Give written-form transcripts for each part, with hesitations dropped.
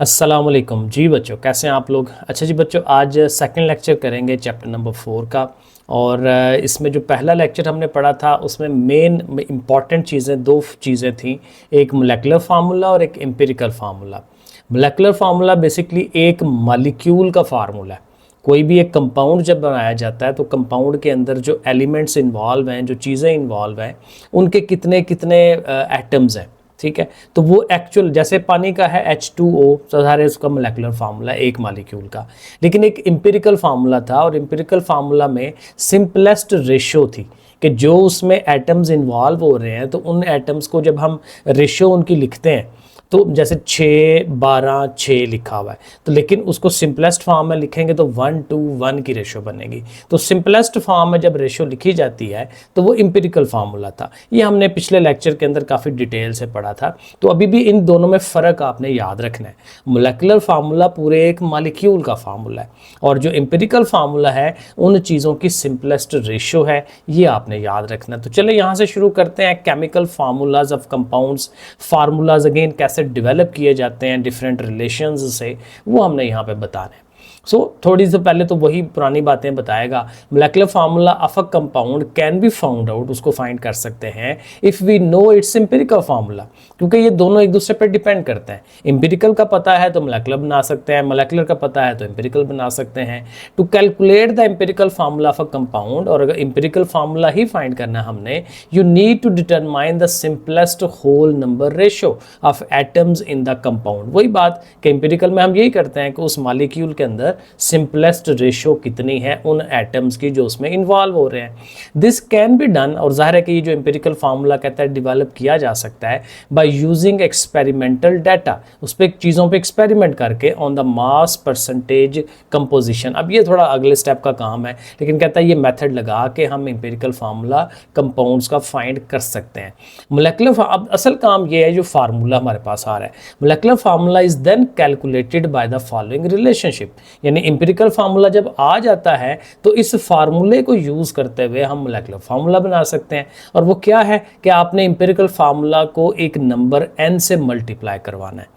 अस्सलाम वालेकुम जी बच्चों, कैसे हैं आप लोग। अच्छा जी बच्चों, आज सेकंड लेक्चर करेंगे चैप्टर नंबर 4 का। और इसमें जो पहला लेक्चर हमने पढ़ा था उसमें मेन इंपॉर्टेंट चीज़ें दो चीज़ें थी। एक मोलेकुलर फार्मूला और एक empirical formula. Molecular formula basically एक मॉलिक्यूल का फार्मूला है। कोई भी एक कंपाउंड जब बनाया जाता है तो कंपाउंड के अंदर जो एलिमेंट्स इन्वॉल्व हैं, जो चीज़ें इन्वॉल्व हैं, उनके कितने कितने एटम्स हैं। ठीक है, तो वो एक्चुअल जैसे पानी का है H2O, सारे उसका मोलेकुलर फार्मूला एक मॉलिक्यूल का। लेकिन एक एम्पिरिकल फार्मूला था और एम्पिरिकल फार्मूला में सिंपलेस्ट रेशो थी कि जो उसमें एटम्स इन्वॉल्व हो रहे हैं तो उन एटम्स को जब हम रेशो उनकी लिखते हैं तो जैसे 6 12 6 लिखा हुआ है, तो लेकिन उसको सिंपलेस्ट फॉर्म में लिखेंगे तो 1:1 की रेशो बनेगी। तो सिंपलेस्ट फॉर्म में जब रेशो लिखी जाती है तो वो एम्पिरिकल फार्मूला था। ये हमने पिछले लेक्चर के अंदर काफ़ी डिटेल से पढ़ा था। तो अभी भी इन दोनों में फ़र्क आपने याद रखना है। मोलेकुलर फार्मूला पूरे एक मॉलिक्यूल का फार्मूला है और जो एम्पिरिकल फार्मूला है उन चीज़ों की सिंपलेस्ट रेशो है, ये आपने याद रखना है। तो चलिए यहाँ से शुरू करते हैं। Chemical formulas of compounds, formulas again कैसे डेवलप किए जाते हैं डिफरेंट रिलेशंस से, वो हमने यहाँ पे बताना है। थोड़ी से पहले तो वही पुरानी बातें बताएगा। Molecular formula of a compound can be found out, उसको फाइंड कर सकते हैं if we know its empirical formula, क्योंकि ये दोनों एक दूसरे पर डिपेंड करते हैं। एम्पिरिकल का पता है तो मोलेकुलर बना सकते हैं, मोलेकुलर का पता है तो एम्पिरिकल बना सकते हैं। To calculate the empirical formula of a compound, और अगर एम्पिरिकल फार्मूला ही फाइंड करना है हमने, you need to determine the simplest whole number ratio of atoms in the compound. वही बात कि एम्पिरिकल में हम यही करते हैं कि उस मॉलिक्यूल के अंदर सिंपलेस्ट रेशो कितनी है उन एटम्स की जो उसमें इन्वॉल्व हो रहे हैं। दिस कैन बी डन, और जाहिर है कि ये जो एम्पिरिकल फार्मूला कहता है डेवलप किया जा सकता है बाय यूजिंग एक्सपेरिमेंटल डाटा, उस पर चीज़ों पे एक्सपेरिमेंट करके on the mass percentage composition. अब ये थोड़ा अगले स्टेप का काम है, लेकिन कहता है ये मेथड लगा के हम एम्पिरिकल फार्मूला कंपाउंड्स का फाइंड कर सकते हैं। मोलेकुलर अब असल काम ये है जो फार्मूला हमारे पास आ रहा है। Molecular formula is then calculated by the following relationship, यानी एम्पिरिकल फार्मूला जब आ जाता है तो इस फार्मूले को यूज़ करते हुए हम मोलेकुलर फार्मूला बना सकते हैं। और वो क्या है कि आपने एम्पिरिकल फार्मूला को एक नंबर n से मल्टीप्लाई करवाना है।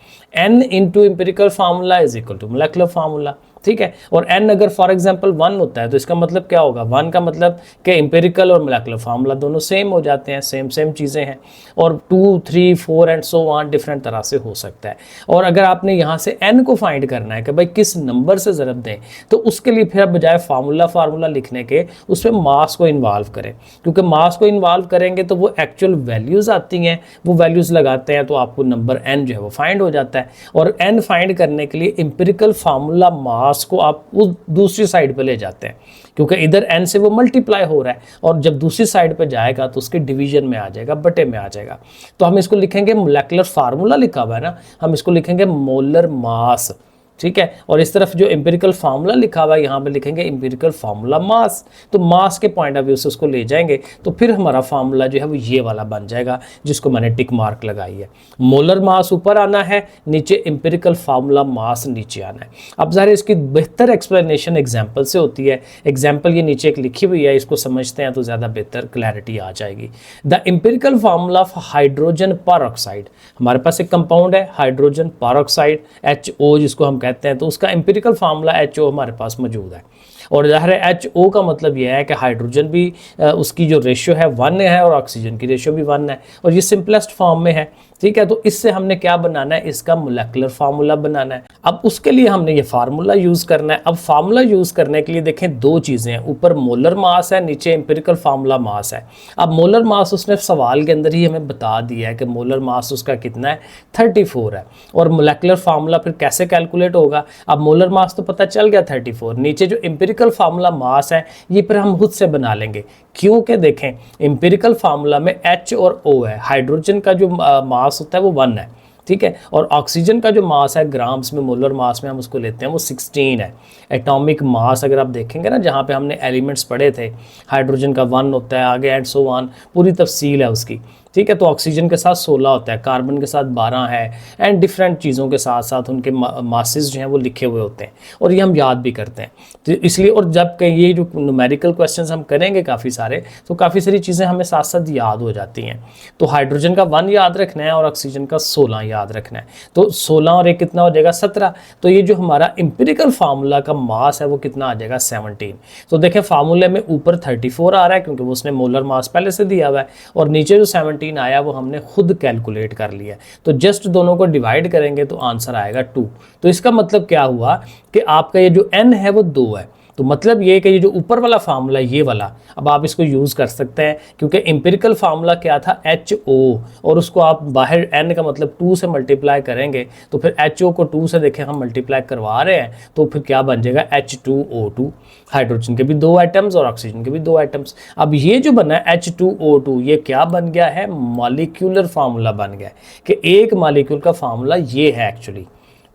n into empirical formula is equal to molecular formula. ठीक है, और n अगर फॉर एग्जांपल 1 होता है तो इसका मतलब क्या होगा, 1 का मतलब कि एम्पिरिकल और मोलेकुलर फार्मूला दोनों सेम हो जाते हैं, सेम चीज़ें हैं। और 2 3 4 एंड सो ऑन डिफरेंट तरह से हो सकता है। और अगर आपने यहाँ से n को फाइंड करना है कि भाई किस नंबर से ज़रब दें, तो उसके लिए फिर बजाय फार्मूला लिखने के उसमें मास को इन्वॉल्व करें, क्योंकि मास को इन्वॉल्व करेंगे तो वो एक्चुअल वैल्यूज़ आती हैं, वो वैल्यूज़ लगाते हैं तो आपको नंबर n जो है वो फाइंड हो जाता है। और n फाइंड करने के लिए एम्पिरिकल फार्मूला मास को आप उस दूसरी साइड पे ले जाते हैं, क्योंकि इधर n से वो मल्टीप्लाई हो रहा है और जब दूसरी साइड पे जाएगा तो उसके डिवीजन में आ जाएगा, बटे में आ जाएगा। तो हम इसको लिखेंगे, मोलेकुलर फार्मूला लिखा हुआ है ना, हम इसको लिखेंगे मोलर मास। ठीक है, और इस तरफ जो एम्पिरिकल फार्मूला लिखा हुआ है यहाँ पे लिखेंगे एम्पिरिकल फार्मूला मास। तो मास के पॉइंट ऑफ व्यू से उसको ले जाएंगे तो फिर हमारा फार्मूला जो है वो ये वाला बन जाएगा जिसको मैंने टिक मार्क लगाई है। मोलर मास ऊपर आना है, नीचे एम्पिरिकल फार्मूला मास नीचे आना है। अब ज़ाहिर इसकी बेहतर एक्सप्लेनेशन एग्जाम्पल से होती है। एग्जाम्पल ये नीचे एक लिखी हुई है, इसको समझते हैं तो ज़्यादा बेहतर क्लैरिटी आ जाएगी। The empirical formula of hydrogen peroxide, हमारे पास एक कंपाउंड है हाइड्रोजन परऑक्साइड HO जिसको हम कहते हैं, तो उसका एम्पिरिकल फार्मूला HO हमारे पास मौजूद है। और ज़ाहिर है HO का मतलब यह है कि हाइड्रोजन भी उसकी जो रेशियो है 1 है और ऑक्सीजन की रेशियो भी 1 है, और ये सिंपलेस्ट फॉर्म में है। ठीक है, तो इससे हमने क्या बनाना है, इसका मोलेकुलर फार्मूला बनाना है। अब उसके लिए हमने ये फार्मूला यूज़ करना है। अब फार्मूला यूज़ करने के लिए देखें दो चीज़ें हैं, ऊपर मोलर मास है, नीचे एम्पिरिकल फार्मूला मास है। अब मोलर मास उसने सवाल के अंदर ही हमें बता दिया है कि मोलर मास उसका कितना है, 34 है। और मोलेकुलर फार्मूला फिर कैसे कैलकुलेट होगा, अब मोलर मास तो पता चल गया 34, नीचे जो एम्पिरिकल फार्मूला मास है ये फिर हम खुद से बना लेंगे। क्योंकि देखें एम्पिरिकल फार्मूला में H और O है, हाइड्रोजन का जो मास होता है वो 1 है। ठीक है, और ऑक्सीजन का जो मास है ग्राम्स में, मोलर मास में हम उसको लेते हैं, वो 16 है। एटॉमिक मास अगर आप देखेंगे ना, जहाँ पे हमने एलिमेंट्स पढ़े थे, हाइड्रोजन का 1 होता है, आगे एंड सो ऑन पूरी तफसील है उसकी। ठीक है। तो ऑक्सीजन के साथ 16 होता है, कार्बन के साथ 12 है, एंड डिफरेंट चीज़ों के साथ साथ उनके मासेस जो हैं वो लिखे हुए होते हैं, और ये हम याद भी करते हैं। तो इसलिए, और जब ये जो न्यूमेरिकल क्वेश्चंस हम करेंगे काफ़ी सारे, तो काफ़ी सारी चीज़ें हमें साथ साथ याद हो जाती हैं। तो हाइड्रोजन का 1 याद रखना है और ऑक्सीजन का 16 याद रखना है। तो 16 और 1 कितना हो जाएगा, 17। तो ये जो हमारा इंपेरिकल फार्मूला का मास है वो कितना आ जाएगा, 17। तो देखें फार्मूले में ऊपर 34 आ रहा है क्योंकि वो उसने मोलर मास पहले से दिया हुआ है, और नीचे जो 17 आया वो हमने खुद कैलकुलेट कर लिया। तो जस्ट दोनों को डिवाइड करेंगे तो आंसर आएगा 2। तो इसका मतलब क्या हुआ कि आपका ये जो n है वो 2 है। तो मतलब ये कि ये जो ऊपर वाला फार्मूला ये वाला, अब आप इसको यूज़ कर सकते हैं क्योंकि इंपेरिकल फार्मूला क्या था, HO, और उसको आप बाहर n का मतलब 2 से मल्टीप्लाई करेंगे, तो फिर HO को 2 से देखें हम मल्टीप्लाई करवा रहे हैं, तो फिर क्या बन जाएगा, H2O2। हाइड्रोजन के भी 2 आइटम्स और ऑक्सीजन के भी 2 आइटम्स। अब ये जो बना है H2O2, ये क्या बन गया है, मॉलिक्यूलर फार्मूला बन गया है कि एक मॉलिक्यूल का फार्मूला ये है एक्चुअली।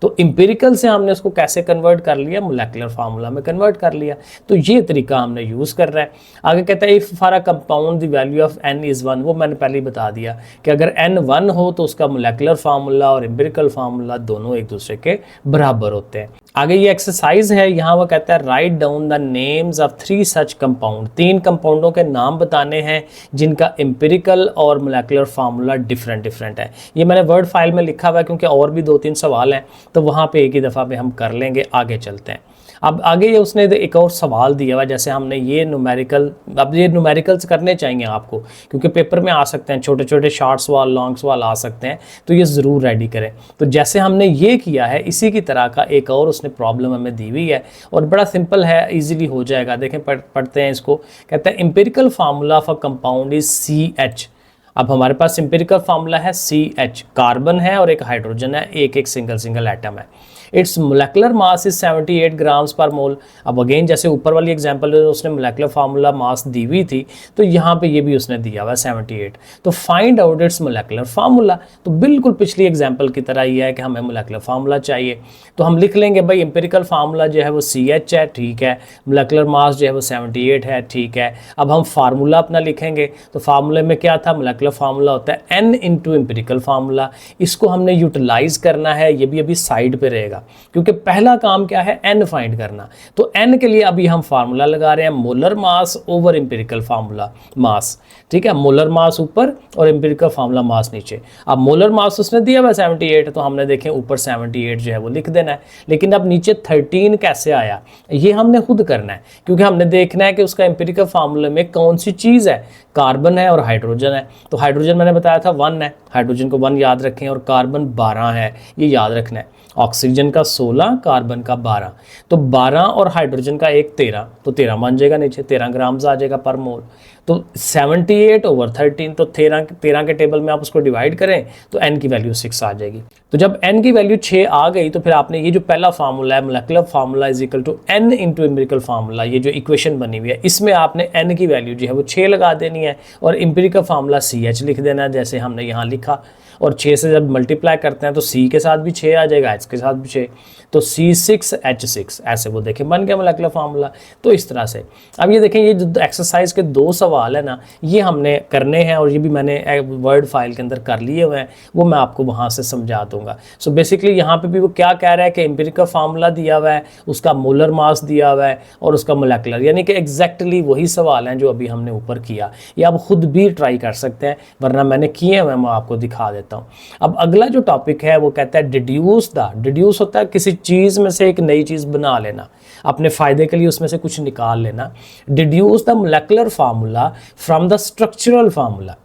तो इंपेरिकल से हमने उसको कैसे कन्वर्ट कर लिया, मोलेकुलर फार्मूला में कन्वर्ट कर लिया। तो ये तरीका हमने यूज़ कर रहा है। आगे कहता है if for a compound the value of n is 1, वो मैंने पहले ही बता दिया कि अगर n 1 हो तो उसका मोलेकुलर फार्मूला और इंपेरिकल फार्मूला दोनों एक दूसरे के बराबर होते हैं। आगे ये एक्सरसाइज है, यहाँ वो कहता है write down the names of 3 such compound, 3 कंपाउंडों के नाम बताने हैं जिनका इंपेरिकल और मोलेकुलर फार्मूला डिफरेंट है। ये मैंने वर्ड फाइल में लिखा हुआ है क्योंकि और भी 2-3 सवाल हैं, तो वहाँ पे एक ही दफ़ा पे हम कर लेंगे। आगे चलते हैं। अब आगे ये उसने एक और सवाल दिया हुआ, जैसे हमने ये न्यूमेरिकल, अब ये न्यूमेरिकल्स करने चाहिए आपको क्योंकि पेपर में आ सकते हैं, छोटे छोटे शॉर्ट सवाल, लॉन्ग सवाल आ सकते हैं, तो ये ज़रूर रेडी करें। तो जैसे हमने ये किया है इसी की तरह का एक और उसने प्रॉब्लम हमें दी हुई है, और बड़ा सिंपल है, ईजिली हो जाएगा। देखें पढ़ते हैं इसको। कहता है empirical formula for compound is CH। अब हमारे पास इंपेरिकल फार्मूला है CH, कार्बन है और एक हाइड्रोजन है, एक सिंगल एटम है। It's molecular mass is 78 grams पर मोल। अब अगेन जैसे ऊपर वाली एग्जांपल में उसने मोलेकुलर फार्मूला मास दी हुई थी, तो यहाँ पे ये भी उसने दिया हुआ 78। तो find out it's molecular formula. तो बिल्कुल पिछली एग्जांपल की तरह ये है कि हमें मोलेकुलर फार्मूला चाहिए। तो हम लिख लेंगे भाई इंपेरिकल फार्मूला जो है वो CH है, ठीक है, मोलेकुलर मास जो है वो 78 है, ठीक है। अब हम फार्मूला अपना लिखेंगे, तो फार्मूले में क्या था, मोलेकुलर फार्मूला होता है n इंटू इंपेरिकल फार्मूला। इसको हमने यूटिलाइज करना है, ये भी अभी साइड पे रहेगा क्योंकि पहला काम क्या है, n फाइंड करना। तो n के लिए अभी हम फार्मूला लगा रहे हैं, molar mass over empirical formula mass, ठीक है। मोलर मास ऊपर और इंपेरिकल फार्मूला मास नीचे। अब मोलर मास उसने दिया हुआ 78, तो हमने देखें ऊपर 78 जो है वो लिख देना है। लेकिन अब नीचे 13 कैसे आया, ये हमने खुद करना है क्योंकि हमने देखना है कि उसका इंपेरिकल फार्मूले में कौन सी चीज़ है, कार्बन है और हाइड्रोजन है। तो हाइड्रोजन मैंने बताया था 1 है, हाइड्रोजन को 1 याद रखें, और कार्बन 12 है, ये याद रखना है। ऑक्सीजन का 16, कार्बन का 12, तो 12 और हाइड्रोजन का 1 13, तो 13 मान जाएगा नीचे, 13 ग्राम्स आ जाएगा पर मोल। तो 78 ओवर 13, तो 13 के टेबल में आप उसको डिवाइड करें तो n की वैल्यू 6 आ जाएगी। तो जब n की वैल्यू 6 आ गई तो फिर आपने ये जो पहला फार्मूला है, molecular formula is equal to n into empirical formula, ये जो इक्वेशन बनी हुई है इसमें आपने n की वैल्यू जो है वो 6 लगा देनी है, और इंपेरिकल फार्मूला CH लिख देना है जैसे हमने यहाँ लिखा। और 6 से जब मल्टीप्लाई करते हैं तो C के साथ भी 6 आ जाएगा, H के साथ भी 6, तो C6H6, ऐसे वो देखें बन गया मोलेकुलर फार्मूला। तो इस तरह से अब ये देखें, ये जो एक्सरसाइज के 2 सवाल है ना, ये हमने करने हैं, और ये भी मैंने वर्ड फाइल के अंदर कर लिए हुए हैं, वो मैं आपको वहाँ से समझा दूंगा। सो बेसिकली यहाँ पे भी वो क्या कह रहा है कि इंपेरिकल फार्मूला दिया हुआ है, उसका मोलर मास दिया हुआ है और उसका मोलेकुलर, यानी कि एग्जैक्टली वही सवाल हैं जो अभी हमने ऊपर किया। ये आप खुद भी ट्राई कर सकते हैं, वरना मैंने किए हुए मैं आपको दिखा देता हूँ। अब अगला जो टॉपिक है वो कहता है डिड्यूस होता है किसी चीज़ में से एक नई चीज़ बना लेना, अपने फ़ायदे के लिए उसमें से कुछ निकाल लेना। Deduce the molecular formula from the structural formula.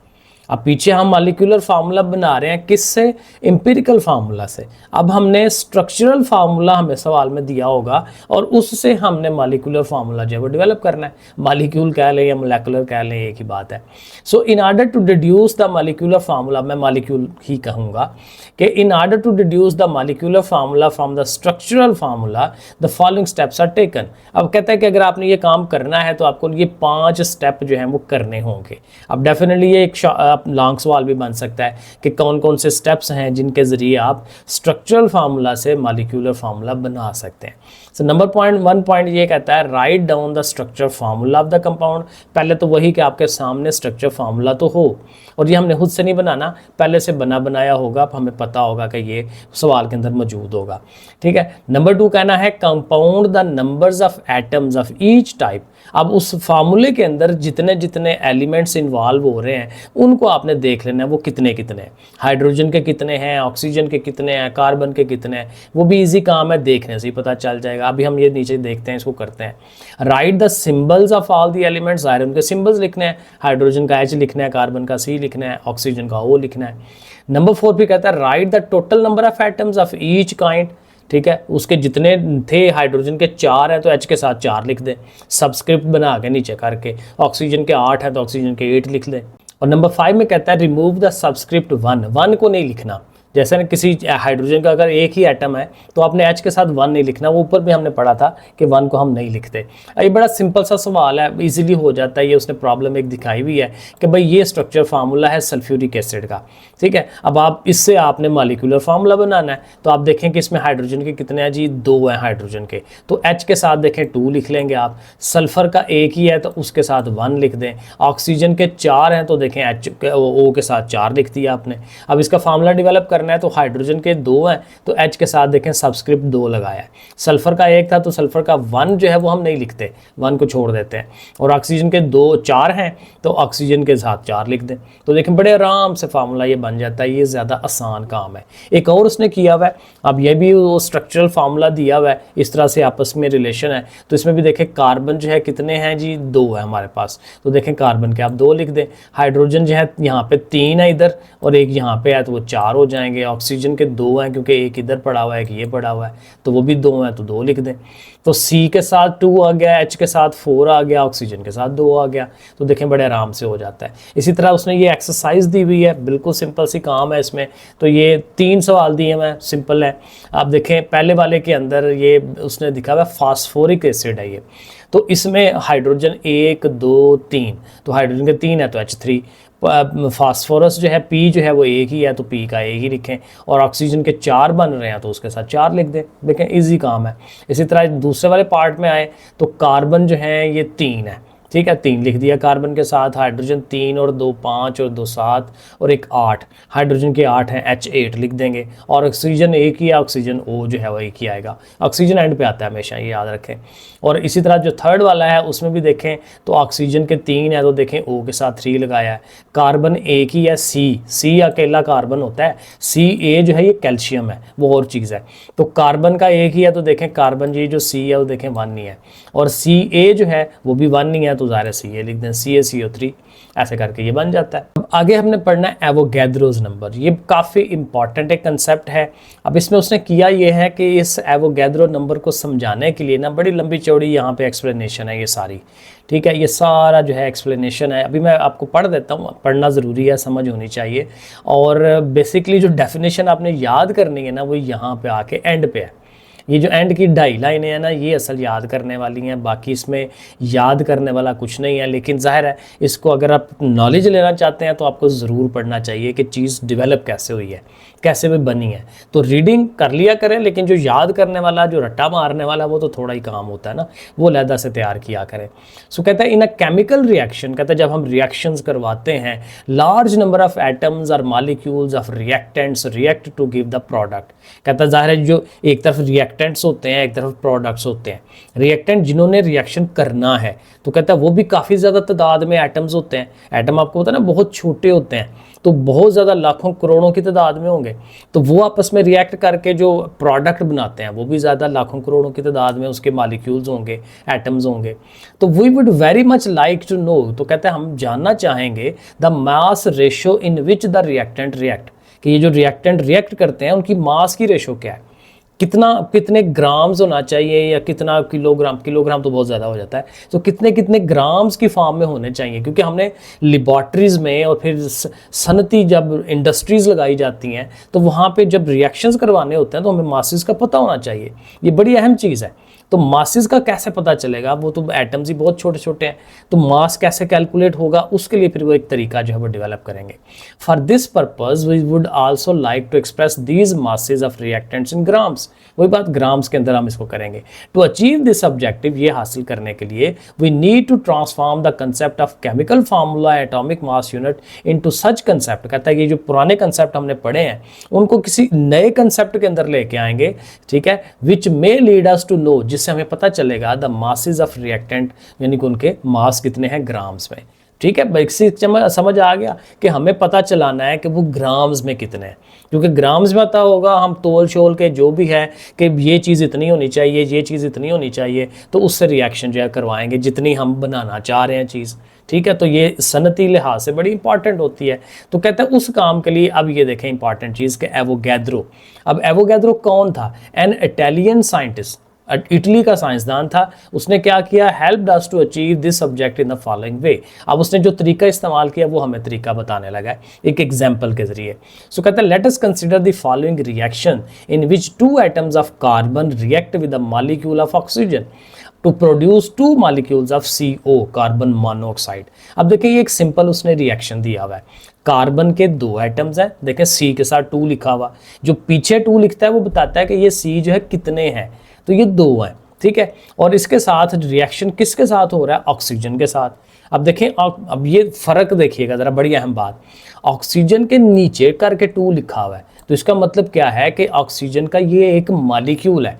अब पीछे हम मॉलिक्यूलर फार्मूला बना रहे हैं किससे, इंपेरिकल फार्मूला से। अब हमने स्ट्रक्चरल फार्मूला हमें सवाल में दिया होगा और उससे हमने मॉलिक्यूलर फार्मूला जो है वो डेवलप करना है। मॉलिक्यूल कह लें या मोलेकुलर कह लें, एक ही बात है। So in order to deduce the molecular formula, मैं मॉलिक्यूल ही कहूँगा कि in order to deduce the molecular formula from the structural formula the following steps are taken. अब कहता है कि अगर आपने ये काम करना है तो आपको ये 5 स्टेप जो हैं वो करने होंगे। अब डेफिनेटली ये एक बड़ा लॉन्ग सवाल भी बन सकता है कि कौन कौन से स्टेप्स हैं जिनके ज़रिए आप स्ट्रक्चरल फार्मूला से मॉलिक्यूलर फार्मूला बना सकते हैं। सो नंबर पॉइंट 1 पॉइंट ये कहता है write down the structure formula of the compound. पहले तो वही कि आपके सामने स्ट्रक्चर फार्मूला तो हो, और ये हमने खुद से नहीं बनाना, पहले से बना बनाया होगा, अब हमें पता होगा कि ये सवाल के अंदर मौजूद होगा। ठीक है। नंबर 2 कहना है compound the numbers of atoms of each type. अब उस फार्मूले के अंदर जितने जितने एलिमेंट्स इन्वॉल्व हो रहे हैं उनको आपने देख लेना है, वो कितने कितने हैं, हाइड्रोजन के कितने हैं, ऑक्सीजन के कितने हैं, कार्बन के कितने हैं, वो भी इजी काम है, देखने से ही पता चल जाएगा। अभी हम ये नीचे देखते हैं, इसको करते हैं। Right the symbols of all the elements, iron के सिंबल्स लिखने हैं, हाइड्रोजन का H लिखना है, कार्बन का C लिखना है, ऑक्सीजन का O लिखना है। नंबर 4 भी कहता है right the total number of atoms of each kind. ठीक है, उसके जितने थे, हाइड्रोजन के 4 हैं तो H के साथ 4 लिख दें, सबस्क्रिप्ट बना के नीचे करके। ऑक्सीजन के 8 हैं तो ऑक्सीजन के 8 लिख दें। और नंबर 5 में कहता है रिमूव द सबस्क्रिप्ट 1 को नहीं लिखना। जैसे ना किसी हाइड्रोजन का अगर एक ही एटम है तो आपने H के साथ 1 नहीं लिखना, वो ऊपर भी हमने पढ़ा था कि 1 को हम नहीं लिखते। ये बड़ा सिंपल सा सवाल है, इजीली हो जाता है। ये उसने प्रॉब्लम एक दिखाई हुई है कि भाई ये स्ट्रक्चर फार्मूला है सल्फ्यूरिक एसिड का। ठीक है, अब आप इससे आपने मॉलिक्यूलर फार्मूला बनाना है, तो आप देखें कि इसमें हाइड्रोजन के कितने हैं जी, 2 हैं हाइड्रोजन के, तो H के साथ देखें 2 लिख लेंगे आप। सल्फर का एक ही है तो उसके साथ 1 लिख दें। ऑक्सीजन के 4 हैं तो देखें O के साथ 4 लिख दिया आपने। अब इसका फार्मूला डेवलप करना है तो हाइड्रोजन के 2 हैं तो H के साथ देखें सबस्क्रिप्ट 2 लगाया है। सल्फर का 1 था तो सल्फर का 1 जो है वो हम नहीं लिखते, 1 को छोड़ देते हैं। और ऑक्सीजन के 4 हैं तो ऑक्सीजन के साथ 4 लिख दें, तो देखें बड़े आराम से फार्मूला ये बन जाता है। ये ज़्यादा आसान काम है। एक और उसने किया हुआ है, अब ये भी वो स्ट्रक्चरल फार्मूला दिया हुआ है, इस तरह से आपस में रिलेशन है। तो इसमें भी देखें कार्बन जो है कितने हैं जी, 2 है हमारे पास, तो देखें कार्बन के आप 2 लिख दें। हाइड्रोजन जो है यहाँ पे 3 है इधर और एक यहाँ पे है तो वो 4 हो जाएंगे। ऑक्सीजन के 2 हैं क्योंकि एक इधर पड़ा हुआ है, एक ये पड़ा हुआ है, तो वो भी 2 हैं तो 2 लिख दें। तो C के साथ 2 आ गया, H के साथ 4 आ गया, ऑक्सीजन के साथ 2 आ गया, तो देखें बड़े आराम से हो जाता है। इसी तरह उसने ये एक्सरसाइज दी हुई है, बिल्कुल सिंपल सी काम है इसमें। तो ये 3 सवाल दिए हुए हैं, सिंपल है। आप देखें पहले वाले के अंदर ये उसने दिखा हुआ है फास्फोरिक एसिड है ये, तो इसमें हाइड्रोजन 1 2 3, तो हाइड्रोजन के 3 है तो H3। फास्फोरस जो है P जो है वो एक ही है तो P का एक ही लिखें। और ऑक्सीजन के 4 बन रहे हैं तो उसके साथ 4 लिख दें। देखें इजी काम है। इसी तरह दूसरे वाले पार्ट में आए तो कार्बन जो है ये 3 है, ठीक है, 3 लिख दिया कार्बन के साथ। हाइड्रोजन 3 और 2 5 और 2 7 और एक 8, हाइड्रोजन के 8 हैं, H8 लिख देंगे। और ऑक्सीजन एक ही है, ऑक्सीजन O जो है वो एक ही आएगा। ऑक्सीजन एंड पे आता है हमेशा, ये याद रखें। और इसी तरह जो थर्ड वाला है उसमें भी देखें तो ऑक्सीजन के 3 है तो देखें O के साथ 3 लगाया है। कार्बन एक ही है, C अकेला कार्बन होता है, Ca जो है ये कैल्शियम है, वो और चीज़ है। तो कार्बन का एक ही है तो देखें कार्बन ये जो C है वो देखें 1 ही है, और Ca जो है वो भी 1 नहीं है तो ज़ाहिर Ca लिख दें, CaCO3, ऐसे करके ये बन जाता है। अब आगे हमने पढ़ना है एवोगैड्रोस नंबर। ये काफ़ी इंपॉर्टेंट एक कंसेप्ट है। अब इसमें उसने किया ये है कि इस एवोगैड्रो नंबर को समझाने के लिए ना बड़ी लंबी चौड़ी यहाँ पे एक्सप्लेनेशन है ये सारी, ठीक है, ये सारा जो है एक्सप्लेनेशन है। अभी मैं आपको पढ़ देता हूँ, पढ़ना ज़रूरी है, समझ होनी चाहिए। और बेसिकली जो डेफिनेशन आपने याद करनी है ना वो यहाँ पे आके एंड पे है। ये जो एंड की 2.5 लाइनें हैं ना ये असल याद करने वाली हैं, बाकी इसमें याद करने वाला कुछ नहीं है। लेकिन ज़ाहिर है इसको अगर आप नॉलेज लेना चाहते हैं तो आपको ज़रूर पढ़ना चाहिए कि चीज़ डेवलप कैसे हुई है, कैसे भी बनी है। तो रीडिंग कर लिया करें, लेकिन जो याद करने वाला, जो रट्टा मारने वाला, वो तो थोड़ा ही काम होता है ना, वो लहदा से तैयार किया करें। सो कहता है इन अ केमिकल रिएक्शन, कहता है जब हम रिएक्शंस करवाते हैं, लार्ज नंबर ऑफ एटम्स और molecules of reactants react to give the product. कहता है ज़ाहिर है जो एक तरफ रिएक्टेंट्स होते हैं, एक तरफ प्रोडक्ट्स होते हैं। रिएक्टेंट जिन्होंने रिएक्शन करना है तो कहता है वो भी काफ़ी ज़्यादा तादाद में एटम्स होते हैं। एटम आपको पता है ना बहुत छोटे होते हैं, तो बहुत ज़्यादा लाखों करोड़ों की तादाद में होंगे, तो वो आपस में रिएक्ट करके जो प्रोडक्ट बनाते हैं वो भी ज़्यादा लाखों करोड़ों की तादाद में उसके मॉलिक्यूल्स होंगे, एटम्स होंगे। तो we would very much like to know, तो कहते हैं हम जानना चाहेंगे the mass ratio in which the reactant react, कि ये जो रिएक्टेंट रिएक्ट करते हैं उनकी मास की रेशो क्या है। कितने ग्राम्स होना चाहिए या कितना किलोग्राम, किलोग्राम तो बहुत ज़्यादा हो जाता है, तो कितने कितने ग्राम्स की फॉर्म में होने चाहिए, क्योंकि हमने लेबॉर्ट्रीज़ में और फिर सनती जब इंडस्ट्रीज़ लगाई जाती हैं तो वहाँ पे जब रिएक्शंस करवाने होते हैं तो हमें मासेस का पता होना चाहिए। ये बड़ी अहम चीज़ है। तो मासेस का कैसे पता चलेगा, वो तो एटम्स ही बहुत छोटे छोटे हैं, तो मास कैसे कैलकुलेट होगा, उसके लिए फिर वो एक तरीका जो है वो डेवलप करेंगे। For this purpose we would also like to express these masses of reactants in grams. वही बात, ग्राम्स के अंदर हम इसको करेंगे। टू अचीव दिस ऑब्जेक्टिव, ये हासिल करने के लिए we need to transform the concept of chemical formula atomic mass unit into such concept. कहता है कि जो पुराने कंसेप्ट हमने पढ़े हैं उनको किसी नए कंसेप्ट के अंदर लेके आएंगे, ठीक है, which may lead us to know, जिससे हमें पता चलेगा द मासेस ऑफ रिएक्टेंट, यानी कि उनके मास कितने हैं ग्राम्स में। ठीक है, बेसिक समझ आ गया कि हमें पता चलाना है कि वो ग्राम्स में कितने हैं, क्योंकि ग्राम्स में पता होगा हम तोल शोल के जो भी है कि ये चीज़ इतनी होनी चाहिए, ये चीज़ इतनी होनी चाहिए, तो उससे रिएक्शन जो है करवाएंगे जितनी हम बनाना चाह रहे हैं चीज़। ठीक है, तो ये सनती लिहाज से बड़ी इंपॉर्टेंट होती है। तो कहते हैं उस काम के लिए अब ये देखें इंपॉर्टेंट चीज़ कि एवोगैद्रो। अब एवोगैद्रो कौन था? एन इटालियन साइंटिस्ट, इटली का साइंसदान था। उसने क्या किया? Help us to achieve this subject in the following way. अब उसने जो तरीका इस्तेमाल किया वो हमें तरीका बताने लगा है एक एग्जाम्पल के जरिए। सो कहता है let us consider the following reaction in which 2 atoms of carbon react with the molecule of oxygen to produce 2 molecules of CO, carbon monoxide. अब देखिए ये एक सिंपल उसने रिएक्शन दिया हुआ है। कार्बन के 2 एटम्स हैं, देखें C के साथ 2 लिखा हुआ, जो पीछे 2 लिखता है वो बताता है कि ये C जो है कितने हैं, तो ये 2 हैं। ठीक है, और इसके साथ रिएक्शन किसके साथ हो रहा है? ऑक्सीजन के साथ। अब देखें, अब ये फ़र्क देखिएगा ज़रा, बड़ी अहम बात, ऑक्सीजन के नीचे करके 2 लिखा हुआ है, तो इसका मतलब क्या है कि ऑक्सीजन का ये एक मॉलिक्यूल है।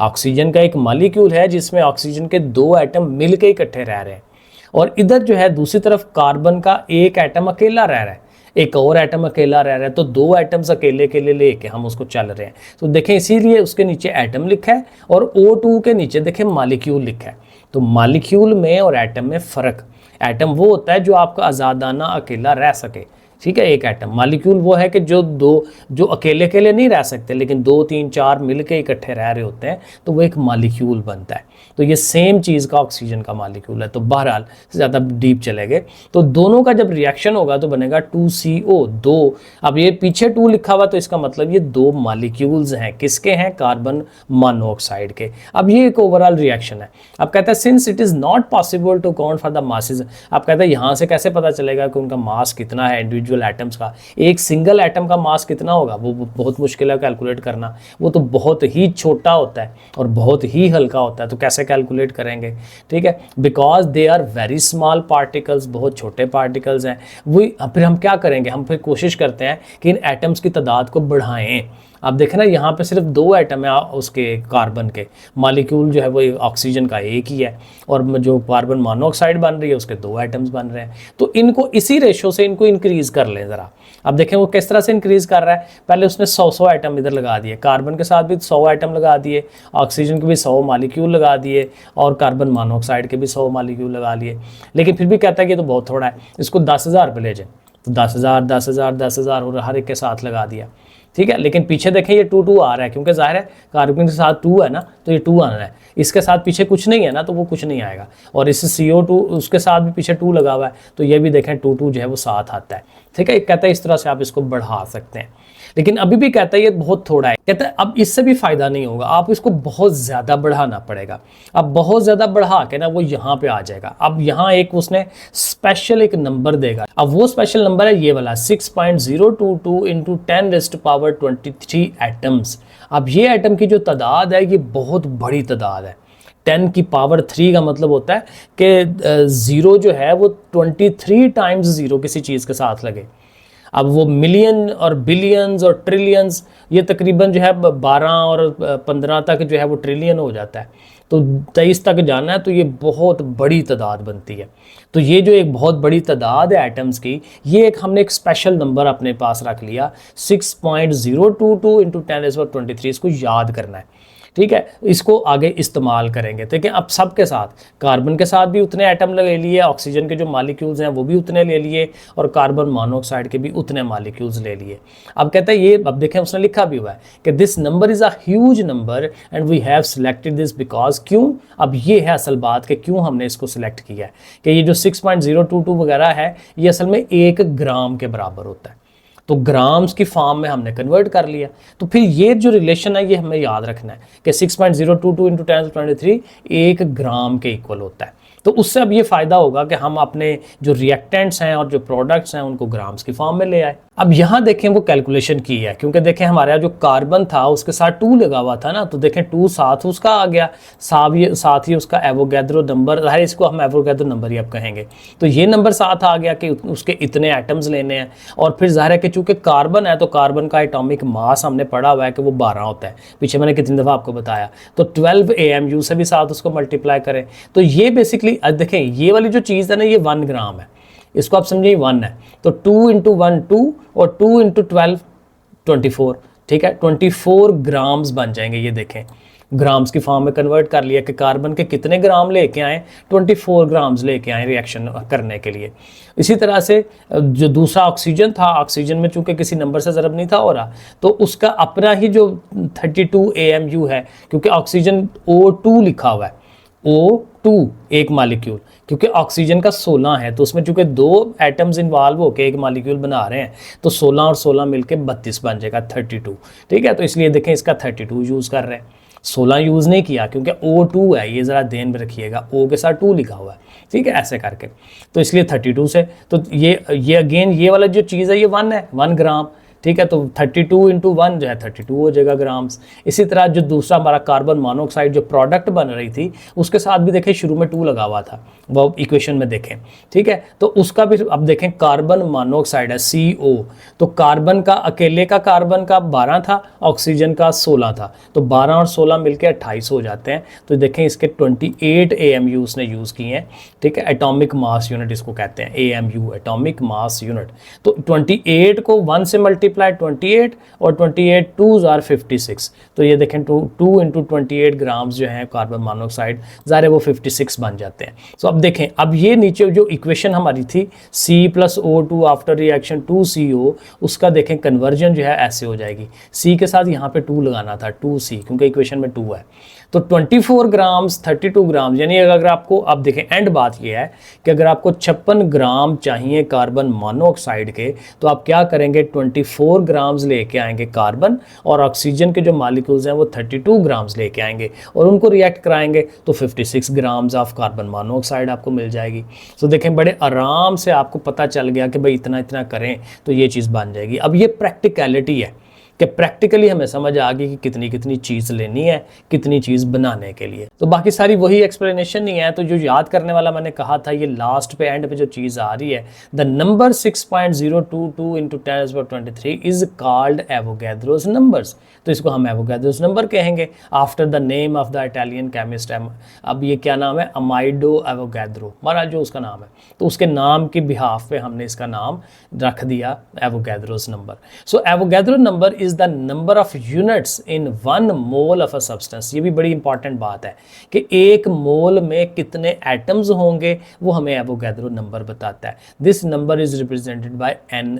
ऑक्सीजन का एक मॉलिक्यूल है जिसमें ऑक्सीजन के 2 एटम मिल के इकट्ठे रह रहे हैं, और इधर जो है दूसरी तरफ कार्बन का एक एटम अकेला रह रहा है, एक और एटम अकेला रह रहा है, तो 2 एटम्स अकेले अकेले लेके हम उसको चल रहे हैं। तो देखें इसीलिए उसके नीचे एटम लिखा है और O2 के नीचे देखें मॉलिक्यूल लिखा है। तो मॉलिक्यूल में और एटम में फ़र्क, एटम वो होता है जो आपका आज़ादाना अकेला रह सके। ठीक है, एक एटम, मॉलिक्यूल वो है कि जो अकेले अकेले नहीं रह सकते, लेकिन 2 3 4 मिल के इकट्ठे रह रहे होते हैं, तो वो एक मॉलिक्यूल बनता है। तो ये सेम चीज़ का ऑक्सीजन का मॉलिक्यूल है। तो बहरहाल ज़्यादा डीप चले गए, तो दोनों का जब रिएक्शन होगा तो बनेगा 2CO 2। अब ये पीछे 2 लिखा हुआ, तो इसका मतलब ये 2 मॉलिक्यूल्स हैं, किसके हैं? कार्बन मोनोऑक्साइड के। अब ये एक ओवरऑल रिएक्शन है। अब कहता है since it is not possible to count for the masses. अब कहता है यहाँ से कैसे पता चलेगा कि उनका मास कितना है इंडिविजुअल एटम्स का? एक सिंगल एटम का मास कितना होगा वो बहुत मुश्किल है कैलकुलेट करना, वो तो बहुत ही छोटा होता है और बहुत ही हल्का होता है, तो कैसे कैलकुलेट करेंगे? ठीक है, because they are very small particles, बहुत छोटे पार्टिकल्स हैं। वही फिर हम क्या करेंगे? हम फिर कोशिश करते हैं कि इन एटम्स की तादाद को बढ़ाएं। आप देखें ना, यहाँ पे सिर्फ 2 एटम है उसके कार्बन के, मॉलिक्यूल जो है वो ऑक्सीजन का एक ही है, और जो कार्बन मोनोऑक्साइड बन रही है उसके 2 एटम्स बन रहे हैं। तो इनको इसी रेशो से इनको इंक्रीज़ कर लें ज़रा। अब देखें वो किस तरह से इंक्रीज़ कर रहा है। पहले उसने 100 एटम इधर लगा दिए, कार्बन के साथ भी 100 एटम लगा दिए, ऑक्सीजन के भी 100 मॉलिक्यूल लगा दिए, और कार्बन मोनोऑक्साइड के भी 100 मॉलिक्यूल लगा लिए। लेकिन फिर भी कहता है कि तो बहुत थोड़ा है, इसको 10,000 पे ले जाए। तो 10,000 10,000 10,000 और हर एक के साथ लगा दिया। ठीक है, लेकिन पीछे देखें ये 2 2 आ रहा है, क्योंकि जाहिर है कार्बन के साथ 2 है ना, तो ये 2 आना है। इसके साथ पीछे कुछ नहीं है ना, तो वो कुछ नहीं आएगा। और इस CO2 उसके साथ भी पीछे 2 लगा हुआ है, तो ये भी देखें 2 2 जो है वो साथ आता है। ठीक है, कहता है इस तरह से आप इसको बढ़ा सकते हैं, लेकिन अभी भी कहता है ये बहुत थोड़ा है। कहता है अब इससे भी फायदा नहीं होगा, आप इसको बहुत ज़्यादा बढ़ाना पड़ेगा। अब बहुत ज़्यादा बढ़ा के ना वो यहाँ पे आ जाएगा। अब यहाँ एक उसने स्पेशल एक नंबर देगा। अब वो स्पेशल नंबर है ये वाला 6.022 इंटू 10⁻23 एटम्स। अब ये एटम की जो तादाद है ये बहुत बड़ी तादाद है। 10⁻3 का मतलब होता है कि 0 जो है वो 23 टाइम्स 0 किसी चीज़ के साथ लगे। अब वो मिलियन और बिलियंस और ट्रिलियंस, ये तकरीबन जो है 12 और 15 तक जो है वो ट्रिलियन हो जाता है। तो 23 तक जाना है, तो ये बहुत बड़ी तादाद बनती है। तो ये जो एक बहुत बड़ी तादाद है एटम्स की, ये एक हमने एक स्पेशल नंबर अपने पास रख लिया 6.022 इंटू 10⁻23। इसको याद करना है। ठीक है, इसको आगे इस्तेमाल करेंगे। ठीक है, अब सबके साथ, कार्बन के साथ भी उतने एटम ले लिए, ऑक्सीजन के जो मालिक्यूल्स हैं वो भी उतने ले लिए, और कार्बन मोनोऑक्साइड के भी उतने मालिक्यूल्स ले लिए। अब कहता है ये, अब देखें उसने लिखा भी हुआ है कि this number is a huge number and we have selected this because, क्यों, अब ये है असल बात कि क्यों हमने इसको सिलेक्ट किया है कि ये जो 6.022 वगैरह है ये असल में 1 ग्राम के बराबर होता है, तो ग्राम्स की फॉर्म में हमने कन्वर्ट कर लिया। तो फिर ये जो रिलेशन है ये हमें याद रखना है कि 6.022 इंटू 10⁻23 1 ग्राम के इक्वल होता है। तो उससे अब ये फ़ायदा होगा कि हम अपने जो रिएक्टेंट्स हैं और जो प्रोडक्ट्स हैं उनको ग्राम्स की फॉर्म में ले आए। अब यहाँ देखें वो कैलकुलेशन की है, क्योंकि देखें हमारे यहाँ जो कार्बन था उसके साथ 2 लगा हुआ था ना, तो देखें 2 साथ उसका आ गया, साथ ही उसका एवोगैड्रो नंबर है, इसको हम एवोगैड्रो नंबर ही अब कहेंगे, तो ये नंबर साथ आ गया कि उसके इतने एटम्स लेने हैं। और फिर ज़ाहिर है कि चूँकि कार्बन है तो कार्बन का एटॉमिक मास हमने पढ़ा हुआ है कि वो 12 होता है, पीछे मैंने कितनी दफ़ा आपको बताया, तो 12 AMU से भी साथ उसको मल्टीप्लाई करें। तो ये बेसिकली देखें ये वाली जो चीज़ है ना ये 1 ग्राम है, इसको आप समझिए 1 है, तो 2 इंटू 1 2 और 2 इंटू 12 24, ठीक है, 24 ग्राम्स बन जाएंगे। ये देखें ग्राम्स की फॉर्म में कन्वर्ट कर लिया कि कार्बन के कितने ग्राम लेके आए, 24 ग्राम्स लेके आए रिएक्शन करने के लिए। इसी तरह से जो दूसरा ऑक्सीजन था, ऑक्सीजन में चूंकि किसी नंबर से ज़रब नहीं था हो रहा, तो उसका अपना ही जो 32 AMU है, क्योंकि ऑक्सीजन O2 लिखा हुआ है, O2 एक मालिक्यूल, क्योंकि ऑक्सीजन का 16 है तो उसमें चूंकि 2 एटम्स इन्वॉल्व होकर एक मालिक्यूल बना रहे हैं, तो 16 और 16 मिलके 32 बन जाएगा 32। ठीक है, तो इसलिए देखें इसका 32 यूज़ कर रहे हैं, 16 यूज़ नहीं किया क्योंकि O2 है, ये ज़रा ध्यान में रखिएगा, O के साथ 2 लिखा हुआ है। ठीक है, ऐसे करके, तो इसलिए 32 से, तो ये अगेन ये वाला जो चीज़ है ये 1 है, 1 ग्राम। ठीक है, तो 32 इंटू 1 जो है 32 हो जाएगा ग्राम्स। इसी तरह जो दूसरा हमारा कार्बन मोनोऑक्साइड जो प्रोडक्ट बन रही थी उसके साथ भी देखें शुरू में 2 लगा हुआ था, वो इक्वेशन में देखें। ठीक है, तो उसका भी अब देखें कार्बन मोनोऑक्साइड है CO, तो कार्बन का अकेले का कार्बन का 12 था, ऑक्सीजन का 16 था, तो 12 और 16 मिलकर 28 हो जाते हैं। तो देखें इसके 28 AMU उसने यूज़ किए हैं। ठीक है, एटॉमिक मास यूनिट इसको कहते हैं, AMU एटॉमिक मास यूनिट। तो 28 को 1 से मल्टीप्लाई 28 और 28 2s आर 56, तो ये देखें 2 इंटू 28 ग्राम्स जो है कार्बन मोनोऑक्साइड, ज़ाहिर है वो 56 बन जाते हैं। तो अब देखें, अब ये नीचे जो इक्वेशन हमारी थी C + O2 after reaction 2CO, उसका देखें कन्वर्जन जो है ऐसे हो जाएगी, C के साथ यहाँ पे 2 लगाना था 2C, क्योंकि इक्वेशन में 2 है, तो 24 ग्राम्स 32 ग्राम, यानी अगर आपको, अब देखें एंड बात ये है कि अगर आपको 56 ग्राम चाहिए कार्बन मोनोऑक्साइड के, तो आप क्या करेंगे, 24 ग्राम्स लेके आएंगे कार्बन, और ऑक्सीजन के जो मालिक्यूल्स हैं वो 32 ग्राम्स लेके आएंगे और उनको रिएक्ट कराएंगे, तो 56 ग्राम्स ऑफ कार्बन मोनोऑक्साइड आपको मिल जाएगी। तो देखें बड़े आराम से आपको पता चल गया कि भाई इतना इतना करें तो ये चीज़ बन जाएगी। अब ये प्रैक्टिकलिटी है कि प्रैक्टिकली हमें समझ आ गई कि कितनी कितनी चीज़ लेनी है, कितनी चीज़ बनाने के लिए। तो बाकी सारी वही एक्सप्लेनेशन ही है। तो जो याद करने वाला मैंने कहा था, ये लास्ट पे एंड पे जो चीज़ आ रही है, the number 6.022 into 10⁻23 is called Avogadro's numbers, तो इसको हम एवोगैड्रोस नंबर कहेंगे after the name of the Italian chemist. अब ये क्या नाम है, अमाइडो एवोगैड्रो, हमारा जो उसका नाम है, तो उसके नाम के बिहाफ पे हमने इसका नाम रख दिया Avogadro's number. So Avogadro number is the number of units in 1 mole of a substance. ये भी बड़ी इंपॉर्टेंट बात है कि 1 मोल में कितने एटम्स होंगे, वो हमें एवोगैड्रो नंबर बताता है। This number is represented by Na।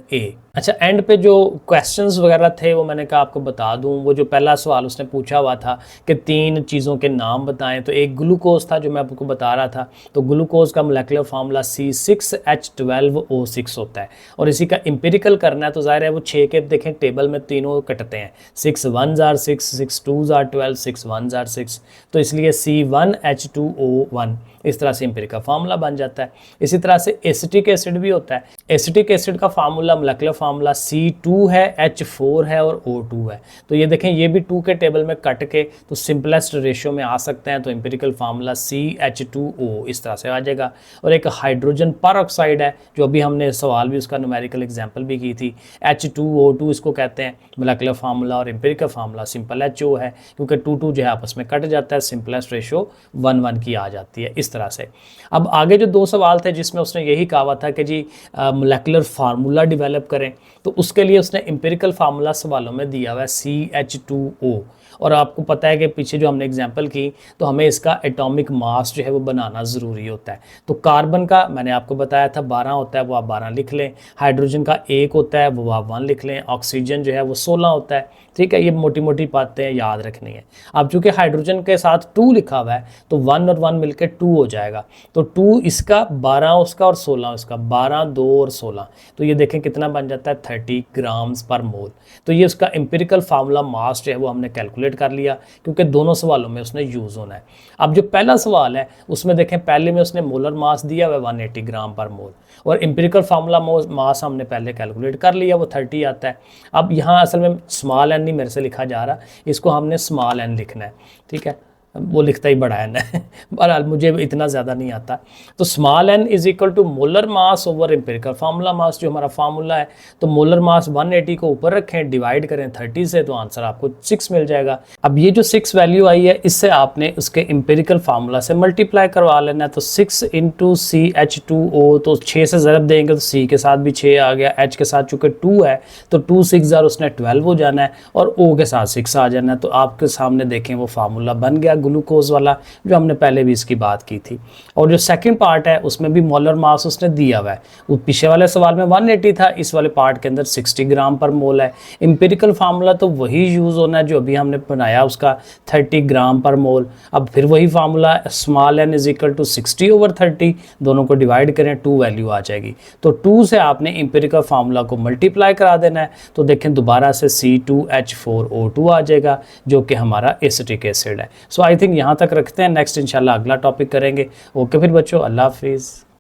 अच्छा, एंड पे जो क्वेश्चंस वगैरह थे वो मैंने कहा आपको बता दूं। वो जो पहला सवाल उसने पूछा हुआ था कि 3 चीज़ों के नाम बताएं, तो एक ग्लूकोज था जो मैं आपको बता रहा था, तो ग्लूकोज का मोलेकुलर फार्मूला C6H12O6 होता है, और इसी का इंपेरिकल करना है, तो जाहिर है वो 6 के देखें टेबल में तीनों कटते हैं, 6 1s are 6, 6 2s are 12, 6 1s are 6, तो इसलिए C1H2O1 इस तरह से इंपेरिकल फार्मूला बन जाता है। इसी तरह से एसिटिक एसिड भी होता है। एसिटिक एसिड का फार्मूला मोलेकुलर फार्मूला C2 है, H4 है और O2 है, तो ये देखें ये भी 2 के टेबल में कट के तो सिंपलेस्ट रेशियो में आ सकते हैं, तो इंपेरिकल फार्मूला CH2O इस तरह से आ जाएगा। और एक हाइड्रोजन परऑक्साइड है, जो अभी हमने सवाल भी उसका न्यूमेरिकल एग्जाम्पल भी की थी, H2O2 इसको कहते हैं। मोलेकुलर फार्मूला और इंपेरिकल फार्मूला सिंपल HO है, क्योंकि 2 जो है आपस में कट जाता है, सिंपलेस्ट रेशियो 1:1 की आ जाती है, इस तरह से। अब आगे जो 2 सवाल थे जिसमें उसने यही कहा था कि जी मोलेकुलर फार्मूला डेवलप करें, तो उसके लिए उसने इंपेरिकल फार्मूला सवालों में दिया हुआ है CH2O, और आपको पता है कि पीछे जो हमने एग्जांपल की तो हमें इसका एटॉमिक मास जो है वो बनाना ज़रूरी होता है। तो कार्बन का मैंने आपको बताया था 12 होता है, वो आप 12 लिख लें। हाइड्रोजन का 1 होता है, वो आप 1 लिख लें। ऑक्सीजन जो है वो 16 होता है। ठीक है, ये मोटी मोटी बातें याद रखनी है। अब चूंकि हाइड्रोजन के साथ 2 लिखा हुआ है तो 1 और 1 मिलकर 2 हो जाएगा। तो 2 इसका, 12 उसका और 16 उसका, 12, 2 और 16, तो ये देखें कितना बन जाता है 30 ग्राम्स पर मोल। तो ये उसका एम्पिरिकल फार्मूला मास जो है वो हमने कैलकुलेट कर लिया, क्योंकि दोनों सवालों में उसने यूज़ होना है। अब जो पहला सवाल है उसमें देखें पहले में उसने मोलर मास दिया हुआ है 180 ग्राम पर मोल, और एम्पिरिकल फार्मूला मास हमने पहले कैलकुलेट कर लिया, वो 30 आता है। अब यहाँ असल में स्मॉल एन नहीं मेरे से लिखा जा रहा, इसको हमने स्मॉल एन लिखना है। ठीक है, वो लिखता ही बड़ा एन है बहरहाल मुझे इतना ज़्यादा नहीं आता। तो small n is equal to molar mass over empirical formula mass, जो हमारा फार्मूला है। तो मोलर मास 180 को ऊपर रखें, डिवाइड करें 30 से, तो आंसर आपको 6 मिल जाएगा। अब ये जो 6 वैल्यू आई है इससे आपने उसके एम्पिरिकल फार्मूला से मल्टीप्लाई करवा लेना है। तो 6 इंटू CH2O, तो 6 से ज़रब देंगे तो C के साथ भी 6 आ गया, H के साथ चूँकि 2 है तो 2 6 उसने 12 हो जाना है, और O के साथ 6 आ जाना है। तो आपके सामने देखें वो फार्मूला बन गया ग्लूकोज वाला, जो हमने पहले भी इसकी बात की थी। और जो सेकंड पार्ट है उसमें भी मोलर मास उसने दिया हुआ है। वो पिछले वाले सवाल में 180 था, इस वाले पार्ट के अंदर 60 ग्राम पर मोल है। एम्पिरिकल फार्मूला तो वही यूज़ होना है जो अभी हमने बनाया, उसका 30 ग्राम पर मोल। अब फिर वही formula small n is equal to 60 over 30, दोनों को डिवाइड करें 2 वैल्यू आ जाएगी। तो 2 से आपने एम्पिरिकल फार्मूला को मल्टीप्लाई करा देना है। तो देखें दोबारा से C2H4O2 आ जाएगा, जो कि हमारा एसिटिक एसिड है। सो आई थिंक यहाँ तक रखते हैं, नेक्स्ट इंशाल्लाह अगला टॉपिक करेंगे। ओके फिर बच्चों, अल्लाह हाफिज़।